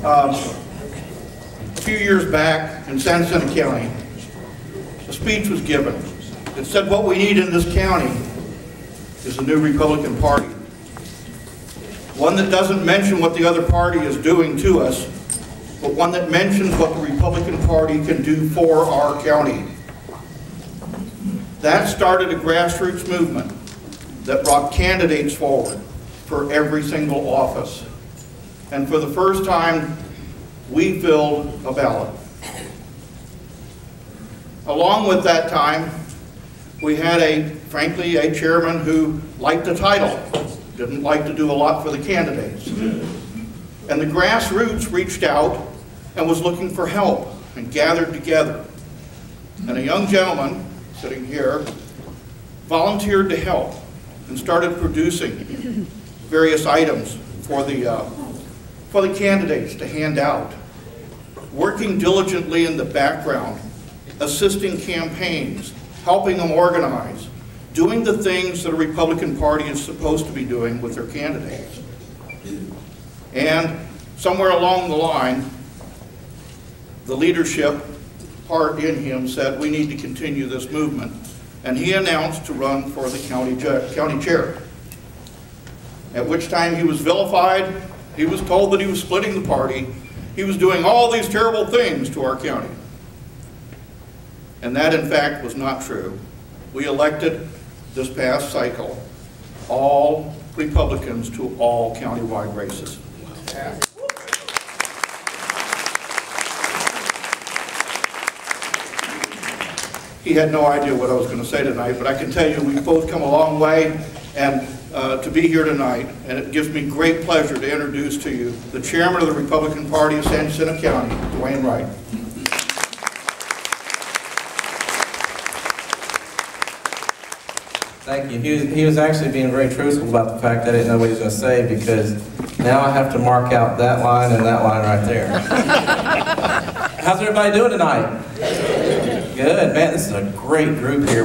A few years back in San Jacinto County, a speech was given. It said what we need in this county is a new Republican Party. One that doesn't mention what the other party is doing to us, but one that mentions what the Republican Party can do for our county. That started a grassroots movement that brought candidates forward for every single office. And for the first time, we filled a ballot. Along with that time, we had frankly, a chairman who liked the title, didn't like to do a lot for the candidates. And the grassroots reached out and was looking for help and gathered together. And a young gentleman sitting here volunteered to help and started producing various items for the candidates to hand out, working diligently in the background, assisting campaigns, helping them organize, doing the things that a Republican Party is supposed to be doing with their candidates. And somewhere along the line, the leadership part in him said, we need to continue this movement. And he announced to run for the county chair. At which time he was vilified. He was told that he was splitting the party. He was doing all these terrible things to our county. And that, in fact, was not true. We elected this past cycle all Republicans to all countywide races. He had no idea what I was going to say tonight, but I can tell you we've both come a long way, and to be here tonight, and it gives me great pleasure to introduce to you the chairman of the Republican Party of San Jacinto County, Dwayne Wright. Thank you. He was actually being very truthful about the fact that I didn't know what he was going to say, because now I have to mark out that line and that line right there. How's everybody doing tonight? Good, man. This is a great group here.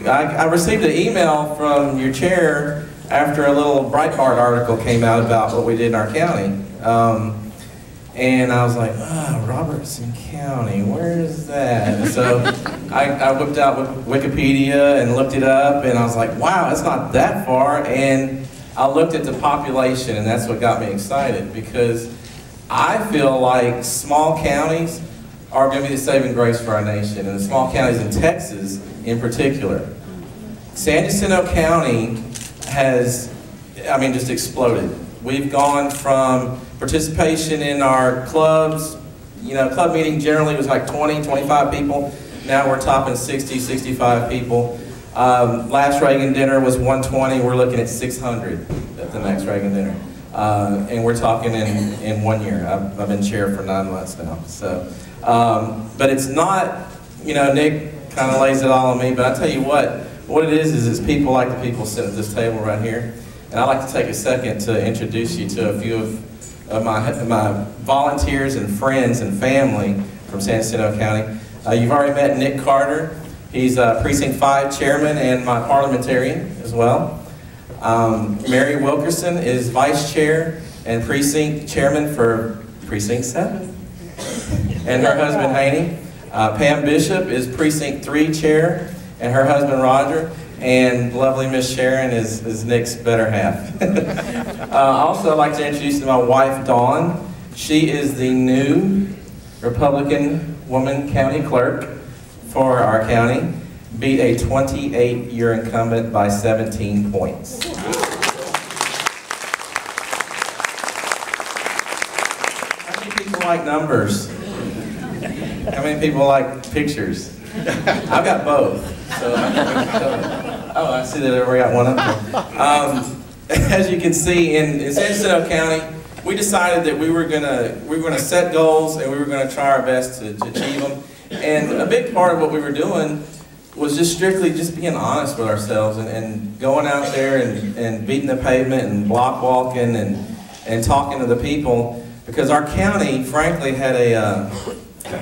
I received an email from your chair after a little Breitbart article came out about what we did in our county. And I was like, Robertson County, where is that? And so I whipped out Wikipedia and looked it up, and I was like, wow, it's not that far. And I looked at the population, and that's what got me excited, because I feel like small counties are going to be the saving grace for our nation, and the small counties in Texas in particular. San Jacinto County has, just exploded. We've gone from participation in our clubs, club meeting generally was like 20, 25 people. Now we're topping 60, 65 people. Last Reagan dinner was 120. We're looking at 600 at the next Reagan dinner. And we're talking in 1 year. I've been chair for 9 months now. So, but it's not, Nick kind of lays it all on me, but I tell you what it is it's people like the people sitting at this table right here. And I'd like to take a second to introduce you to a few of my volunteers and friends and family from San Jacinto County. You've already met Nick Carter. He's Precinct 5 chairman and my parliamentarian as well. Mary Wilkerson is vice chair and precinct chairman for Precinct 7. And her husband Haney. Pam Bishop is Precinct 3 chair and her husband Roger. And lovely Miss Sharon is Nick's better half. Also, I'd like to introduce my wife, Dawn. She is the new Republican woman county clerk for our county. Beat a 28-year incumbent by 17 points. How many people like numbers? How many people like pictures? I've got both. So oh, I see that we got one up there. As you can see, in San Jacinto County, we decided that we were gonna set goals and we were gonna try our best to achieve them. And a big part of what we were doing was just strictly being honest with ourselves and going out there and beating the pavement and block walking and talking to the people, because our county, frankly, had an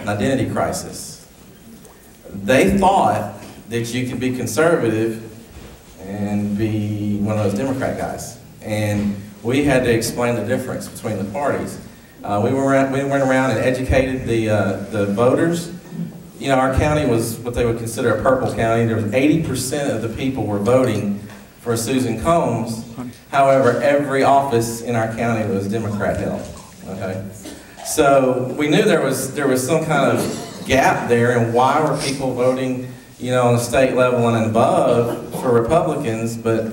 identity crisis. They thought that you could be conservative and be one of those Democrat guys. And we had to explain the difference between the parties. We went around and educated the voters. You know, our county was what they would consider a purple county. There was 80% of the people were voting for Susan Combs. However, every office in our county was Democrat held. Okay, so we knew there was some kind of gap there, and why were people voting, you know, on the state level and above for Republicans, but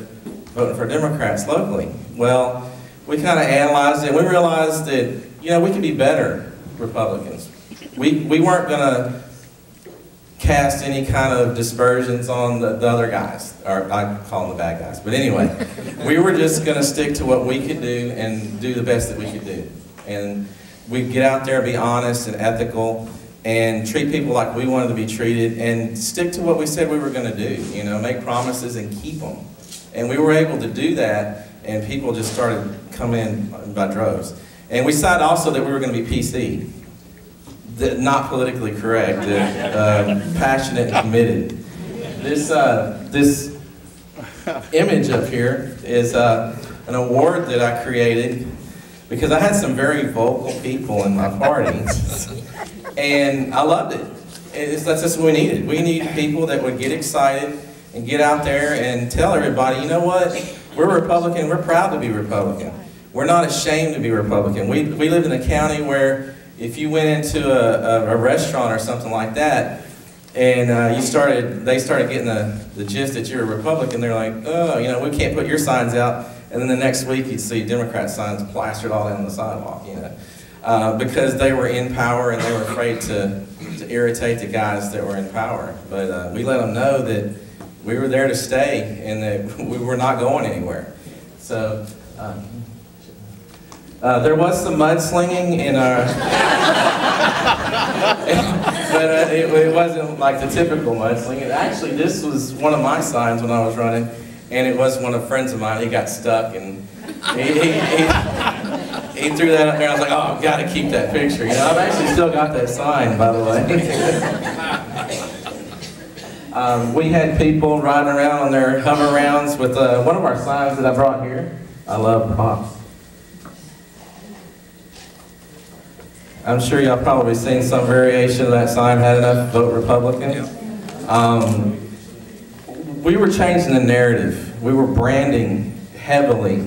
voting for Democrats locally? Well, we kind of analyzed it, and we realized that, you know, we could be better Republicans. We weren't going to cast any kind of dispersions on the other guys, or I call them the bad guys. But anyway, we were just going to stick to what we could do and do the best that we could do. And we'd get out there, be honest and ethical, and treat people like we wanted to be treated, and stick to what we said we were going to do. You know, make promises and keep them. And we were able to do that, and people just started coming in by droves. And we decided also that we were going to be PC. Not politically correct, passionate and committed. This image up here is an award that I created because I had some very vocal people in my party, and I loved it. That's just what we needed. We needed people that would get excited and get out there and tell everybody, you know what, we're Republican, we're proud to be Republican. We're not ashamed to be Republican. We live in a county where if you went into a restaurant or something like that, and they started getting the gist that you're a Republican, they're like, oh, you know, we can't put your signs out. And then the next week you'd see Democrat signs plastered all down the sidewalk, you know, because they were in power and they were afraid to irritate the guys that were in power. But we let them know that we were there to stay and that we were not going anywhere. So. There was some mudslinging in our, but it wasn't like the typical mudslinging. Actually, this was one of my signs when I was running, and it was one of friends of mine. He got stuck, and he threw that up there. I was like, oh, I've got to keep that picture. You know, I've actually still got that sign, by the way. We had people riding around on their hover rounds with one of our signs that I brought here. I love props. I'm sure y'all probably seen some variation of that sign, had enough, vote Republican. We were changing the narrative. We were branding heavily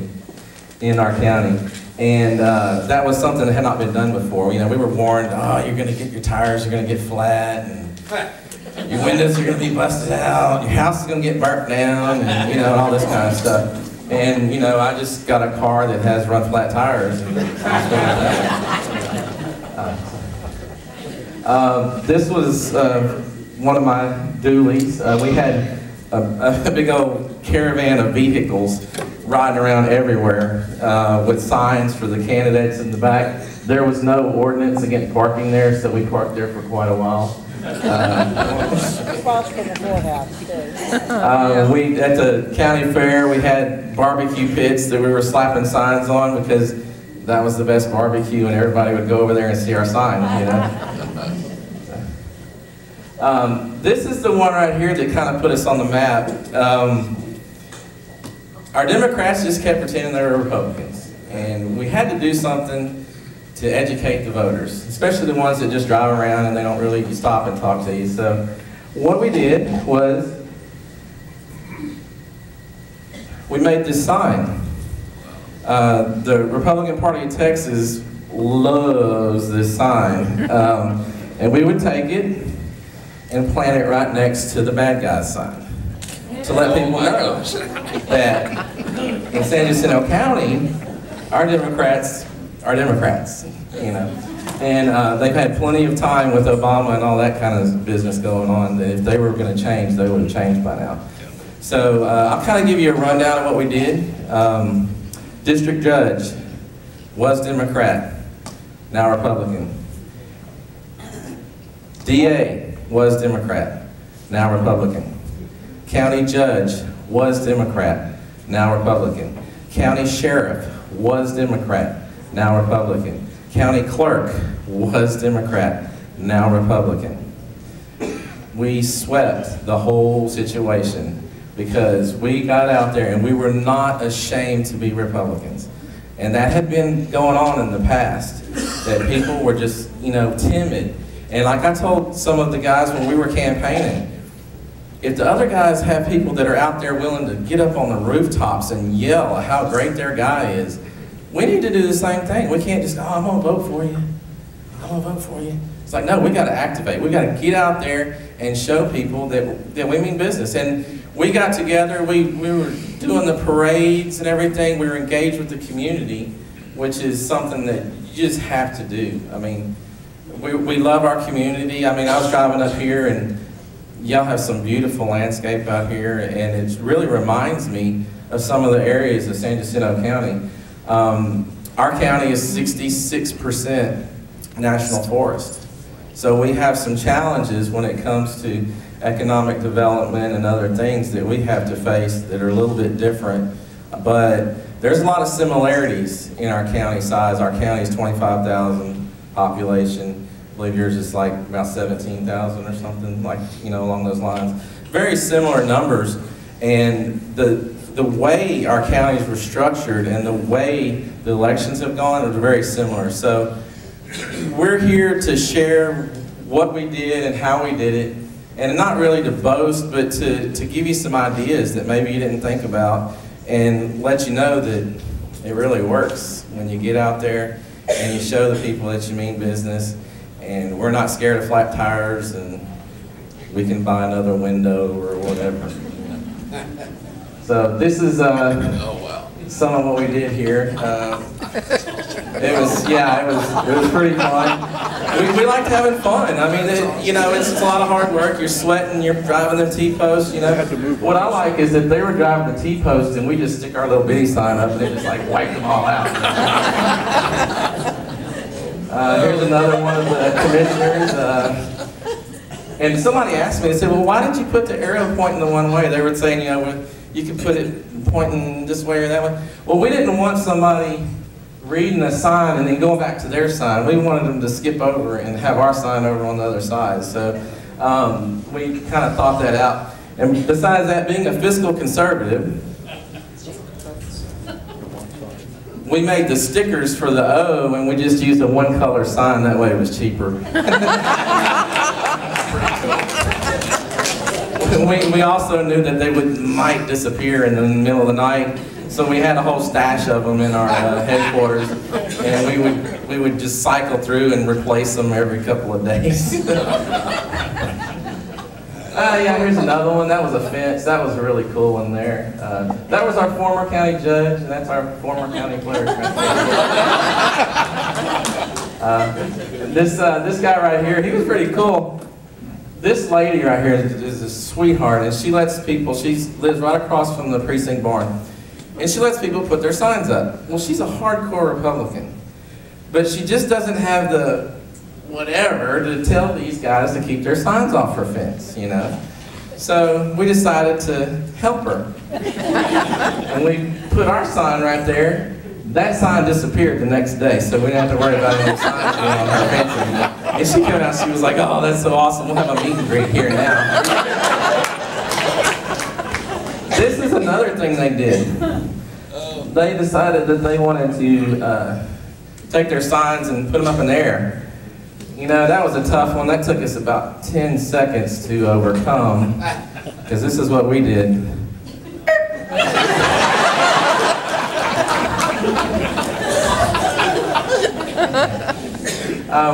in our county. And that was something that had not been done before. You know, we were warned, oh, you're gonna get your tires, you're gonna get flat, and your windows are gonna be busted out, your house is gonna get burnt down, and you know, all this kind of stuff. And you know, I just got a car that has run flat tires. This was one of my dualies. We had a big old caravan of vehicles riding around everywhere with signs for the candidates in the back. There was no ordinance against parking there, so we parked there for quite a while. Across from the courthouse, too. We at the county fair, we had barbecue pits that we were slapping signs on because that was the best barbecue, and everybody would go over there and see our sign, you know. This is the one right here that kind of put us on the map. Our Democrats just kept pretending they were Republicans, and we had to do something to educate the voters, especially the ones that just drive around and they don't really stop and talk to you. So what we did was we made this sign. The Republican Party of Texas loves this sign, and we would take it and plant it right next to the bad guys sign to let people know that in San Jacinto County, our Democrats are Democrats, you know. And they've had plenty of time with Obama and all that kind of business going on that if they were going to change, they would have changed by now. So I'll kind of give you a rundown of what we did. District Judge was Democrat, now Republican. DA was Democrat, now Republican. County Judge was Democrat, now Republican. County Sheriff was Democrat, now Republican. County Clerk was Democrat, now Republican. We swept the whole situation because we got out there and we were not ashamed to be Republicans. And that had been going on in the past, that people were just, timid. And like I told some of the guys when we were campaigning, if the other guys have people that are out there willing to get up on the rooftops and yell how great their guy is, we need to do the same thing. We can't just, I'm gonna vote for you. I'm gonna vote for you. It's like, no, we gotta activate. We gotta get out there and show people that we mean business. And we got together, we were doing the parades and everything. We were engaged with the community, which is something that you just have to do. I mean, we love our community. I mean, I was driving up here and y'all have some beautiful landscape out here, and it really reminds me of some of the areas of San Jacinto County. Our county is 66% national forest. So we have some challenges when it comes to economic development and other things that we have to face that are a little bit different. But there's a lot of similarities in our county size. Our county is 25,000 population. I believe yours is like about 17,000 or something, like, along those lines. Very similar numbers, and the way our counties were structured and the way the elections have gone are very similar. So we're here to share what we did and how we did it, and not really to boast, but to give you some ideas that maybe you didn't think about, and let you know that it really works when you get out there and you show the people that you mean business. And we're not scared of flat tires, and we can buy another window or whatever. So this is some of what we did here. It was pretty fun. We liked having fun. I mean, it's a lot of hard work. You're sweating, you're driving them T-posts, What I like is that they were driving the T-posts and we just stick our little bitty sign up and they just like wipe them all out. Here's another one of the commissioners. And somebody asked me, they said, well, why did you put the arrow pointing the one way? They were saying, you could put it pointing this way or that way. Well, we didn't want somebody reading a sign and then going back to their sign. We wanted them to skip over and have our sign over on the other side. So we kind of thought that out. And besides that, being a fiscal conservative, we made the stickers for the O, and we just used a one-color sign. That way it was cheaper. We also knew that they might disappear in the middle of the night, so we had a whole stash of them in our headquarters, and we would just cycle through and replace them every couple of days. Yeah, here's another one. That was a fence. That was a really cool one there. That was our former county judge, and that's our former county clerk. This guy right here, he was pretty cool. This lady right here is a sweetheart, and she lets people, she lives right across from the precinct barn, and she lets people put their signs up. Well, she's a hardcore Republican, but she just doesn't have the whatever to tell these guys to keep their signs off her fence, So we decided to help her. And we put our sign right there. That sign disappeared the next day, so we didn't have to worry about any signs being on her fence anymore. And she came out, she was like, oh, that's so awesome, we'll have a meet and greet here now. This is another thing they did. They decided that they wanted to take their signs and put them up in the air. That was a tough one. That took us about 10 seconds to overcome, because this is what we did.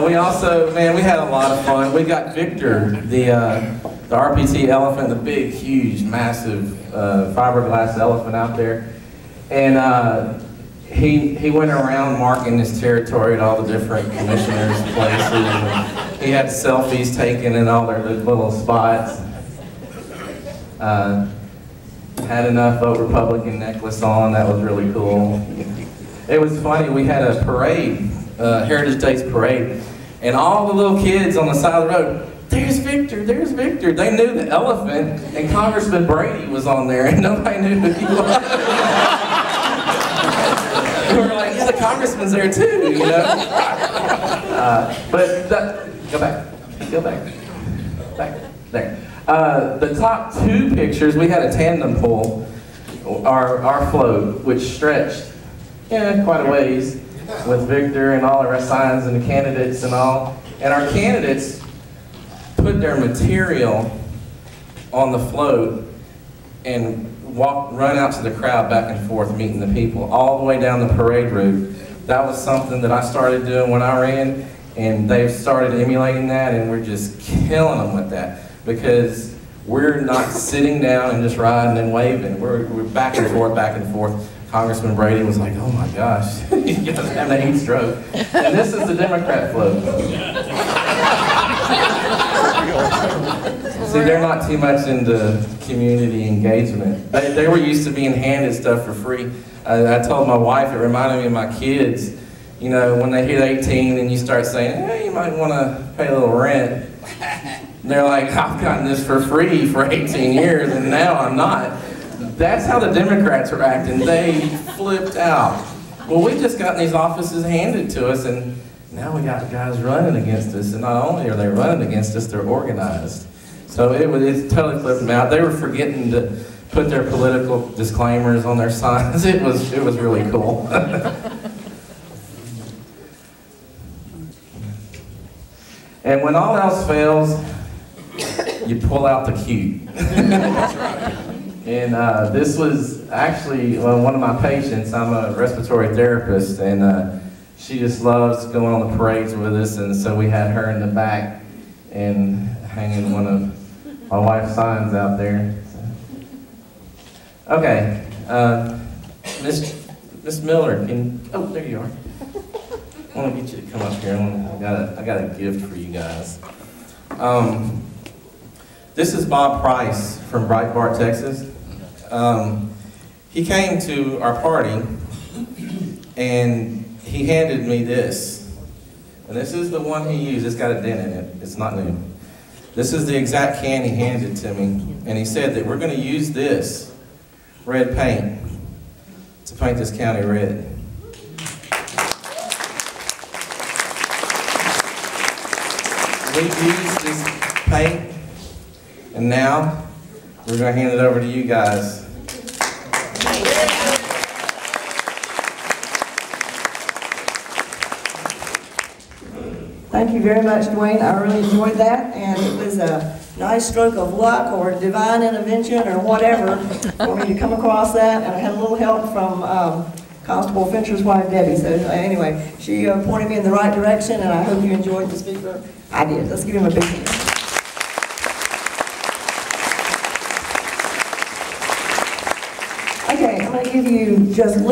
We also, we had a lot of fun. We got Victor, the RPT elephant, the big, huge, massive fiberglass elephant out there, and he went around marking his territory at all the different commissioners' places. And he had selfies taken in all their little spots. Had enough Vote Republican necklace on. That was really cool. It was funny. We had a parade, Heritage Days parade, and all the little kids on the side of the road, there's Victor, there's Victor. They knew the elephant, and Congressman Brady was on there, and nobody knew who he was. We were like, yeah, the congressman's there too, Go back, there. The top two pictures, we had a tandem pole, our float, which stretched yeah, quite a ways with Victor and all of our signs and the candidates and all. And our candidates put their material on the float and run out to the crowd back and forth meeting the people all the way down the parade route. That was something that I started doing when I ran, and they've started emulating that, and we're just killing them with that because we're not sitting down and just riding and waving. We're back and forth, back and forth. Congressman Brady was like, oh my gosh, he's having a heat stroke. And this is the Democrat float. See, they're not too much into community engagement. They were used to being handed stuff for free. I told my wife, it reminded me of my kids. You know, when they hit 18 and you start saying, hey, you might want to pay a little rent. And they're like, I've gotten this for free for 18 years and now I'm not. That's how the Democrats are acting. They flipped out. Well, we just got these offices handed to us, and now we got guys running against us. And not only are they running against us, they're organized. So it's totally flipped them out. They were forgetting to put their political disclaimers on their signs. It was really cool. And when all else fails, you pull out the cute. That's right. And this was actually one of my patients. I'm a respiratory therapist, and she just loves going on the parades with us, and so we had her in the back and hanging one of my wife's signs out there. Okay, Miss Miller, oh, there you are. I want to get you to come up here. I got a gift for you guys. This is Bob Price from Breitbart, Texas. He came to our party and he handed me this. And this is the one he used. It's got a dent in it. It's not new. This is the exact can he handed to me. And he said that we're going to use this red paint to paint this county red. We've used this paint, and now we're going to hand it over to you guys. Thank you very much, Dwayne. I really enjoyed that, and it was a nice stroke of luck or divine intervention or whatever for me to come across that, and I had a little help from Constable Fincher's wife, Debbie. So anyway, she pointed me in the right direction, and I hope you enjoyed the speaker. I did. Let's give him a big hand. Okay, I'm going to give you just a little